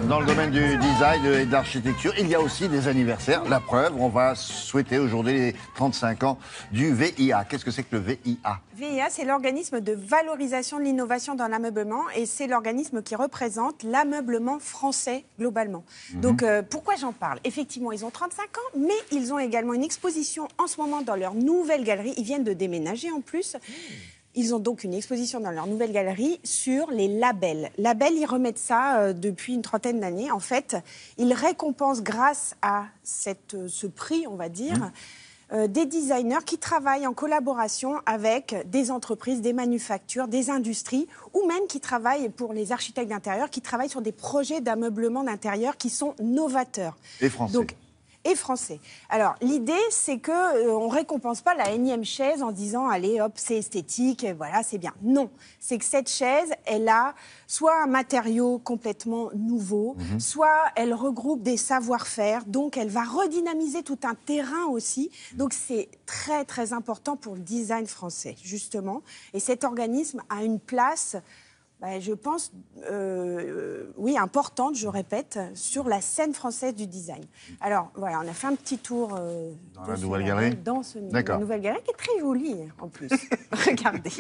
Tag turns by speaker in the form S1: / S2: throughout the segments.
S1: Dans le domaine du design et de l'architecture, il y a aussi des anniversaires. La preuve, on va souhaiter aujourd'hui les 35 ans du VIA. Qu'est-ce que c'est que le VIA?
S2: VIA, c'est l'organisme de valorisation de l'innovation dans l'ameublement et c'est l'organisme qui représente l'ameublement français globalement. Donc, pourquoi j'en parle? Effectivement, ils ont 35 ans, mais ils ont également une exposition en ce moment dans leur nouvelle galerie. Ils viennent de déménager en plus. Ils ont donc une exposition dans leur nouvelle galerie sur les labels. Labels, ils remettent ça depuis une trentaine d'années. En fait, ils récompensent grâce à ce prix, on va dire, des designers qui travaillent en collaboration avec des entreprises, des manufactures, des industries, ou même qui travaillent pour les architectes d'intérieur, qui travaillent sur des projets d'ameublement d'intérieur qui sont novateurs.
S1: Et français.
S2: Donc, et français. Alors, l'idée, c'est qu'on ne récompense pas la énième chaise en disant « Allez, hop, c'est esthétique, voilà, c'est bien ». Non, c'est que cette chaise, elle a soit un matériau complètement nouveau, soit elle regroupe des savoir-faire, donc elle va redynamiser tout un terrain aussi. Donc, c'est très, très important pour le design français, justement. Et cet organisme a une place... je pense, oui, importante, je répète, sur la scène française du design. Alors, voilà, on a fait un petit tour
S1: dans la nouvelle galerie.
S2: Dans la nouvelle galerie, qui est très jolie, en plus. Regardez.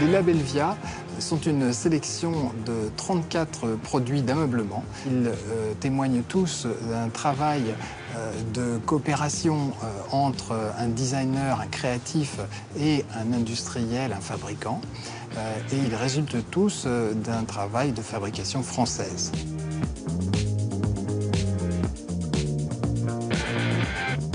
S3: Les labels VIA sont une sélection de 34 produits d'ameublement. Ils témoignent tous d'un travail de coopération entre un designer, un créatif et un industriel, un fabricant. Et ils résultent tous d'un travail de fabrication française.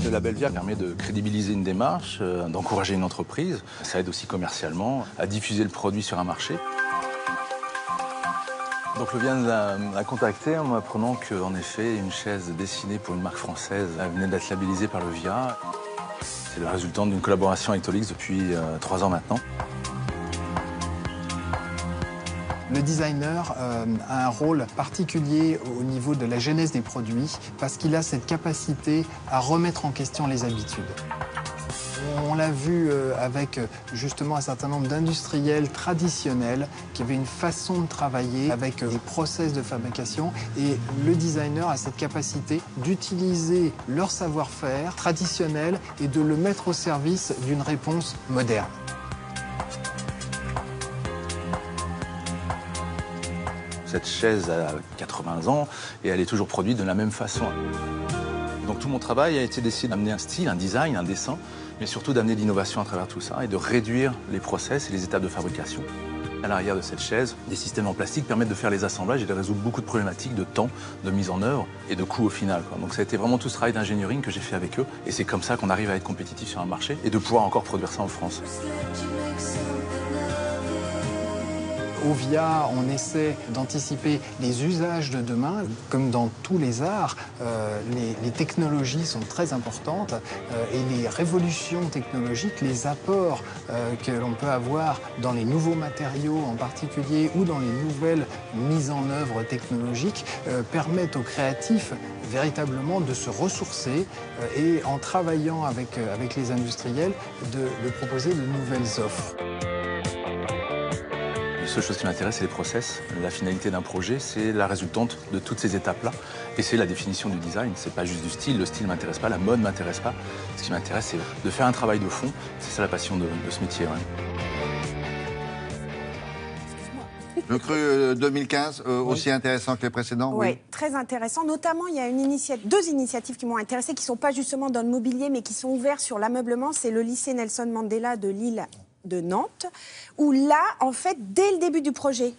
S4: Le label VIA permet de crédibiliser une démarche, d'encourager une entreprise. Ça aide aussi commercialement à diffuser le produit sur un marché. Donc le VIA nous a contacté en m'apprenant qu'en effet, une chaise dessinée pour une marque française venait d'être labellisée par le VIA. C'est le résultat d'une collaboration avec Tolix depuis 3 ans maintenant.
S3: Le designer a un rôle particulier au niveau de la genèse des produits parce qu'il a cette capacité à remettre en question les habitudes. On l'a vu avec justement un certain nombre d'industriels traditionnels qui avaient une façon de travailler avec des process de fabrication et le designer a cette capacité d'utiliser leur savoir-faire traditionnel et de le mettre au service d'une réponse moderne.
S4: Cette chaise a 80 ans et elle est toujours produite de la même façon. Donc tout mon travail a été d'essayer d'amener un style, un design, un dessin, mais surtout d'amener de l'innovation à travers tout ça et de réduire les process et les étapes de fabrication. À l'arrière de cette chaise, des systèmes en plastique permettent de faire les assemblages et de résoudre beaucoup de problématiques de temps, de mise en œuvre et de coût au final. Donc ça a été vraiment tout ce travail d'ingénierie que j'ai fait avec eux et c'est comme ça qu'on arrive à être compétitif sur un marché et de pouvoir encore produire ça en France.
S3: Au VIA, on essaie d'anticiper les usages de demain. Comme dans tous les arts, les technologies sont très importantes et les révolutions technologiques, les apports que l'on peut avoir dans les nouveaux matériaux en particulier ou dans les nouvelles mises en œuvre technologiques permettent aux créatifs véritablement de se ressourcer et en travaillant avec les industriels de proposer de nouvelles offres.
S4: La seule chose qui m'intéresse, c'est les process. La finalité d'un projet, c'est la résultante de toutes ces étapes-là. Et c'est la définition du design. C'est pas juste du style. Le style ne m'intéresse pas, la mode ne m'intéresse pas. Ce qui m'intéresse, c'est de faire un travail de fond. C'est ça la passion de ce métier.
S1: Le cru 2015, aussi intéressant que les précédents?
S2: Oui, très intéressant. Notamment, il y a deux initiatives qui m'ont intéressée, qui ne sont pas justement dans le mobilier, mais qui sont ouvertes sur l'ameublement. C'est le lycée Nelson Mandela de Lille de Nantes, où là, en fait, dès le début du projet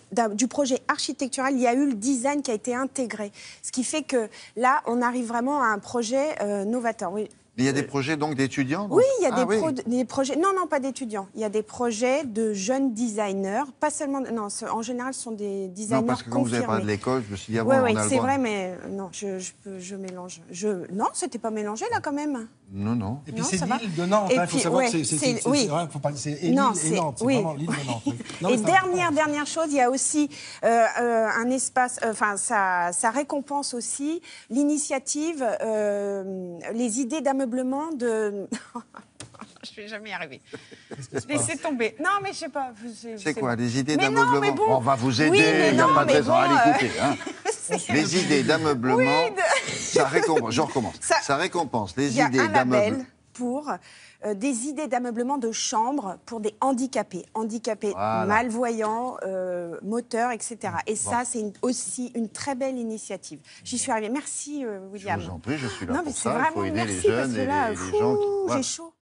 S2: architectural, il y a eu le design qui a été intégré. Ce qui fait que là, on arrive vraiment à un projet novateur. Oui.
S1: Mais il y a des projets donc d'étudiants?
S2: Oui, il y a des projets. Non, pas d'étudiants. Il y a des projets de jeunes designers, pas seulement. Non, en général, ce sont des designers.
S1: Non, parce que quand vous avez parlé de l'école, je me suis dit avant.
S2: Oui, c'est vrai, mais non, je mélange. Non, c'était pas mélangé là quand même.
S1: Non.
S5: Et puis c'est l'île de Nantes. Il faut savoir que c'est l'île et Nantes. C'est vraiment l'île de Nantes.
S2: Et dernière chose, il y a aussi un espace. Enfin, ça récompense aussi l'initiative, les idées d'ameublement de. je vais jamais y arriver. Laissez tomber. Non, mais je sais pas.
S1: C'est quoi, les idées
S2: Mais non,
S1: d'ameublement
S2: mais bon.
S1: On va vous aider,
S2: Oui, mais
S1: il n'y a
S2: non,
S1: pas de
S2: mais
S1: raison
S2: bon,
S1: à l'écouter. Hein. Les idées d'ameublement, ça récompense, je recommence, ça récompense les
S2: Il y a
S1: idées
S2: un label
S1: d'ameublement.
S2: pour des idées d'ameublement de chambre pour des handicapés
S1: Voilà.
S2: malvoyants, moteurs, etc. Et ça, c'est aussi une très belle initiative. J'y suis arrivée. Merci, William.
S1: Je vous en prie, je suis là
S2: Non, mais
S1: pour
S2: c'est
S1: ça. Il
S2: vraiment
S1: faut aider les
S2: merci,
S1: jeunes
S2: parce que
S1: et
S2: là,
S1: les gens qui...
S2: j'ai
S1: Voilà.
S2: chaud.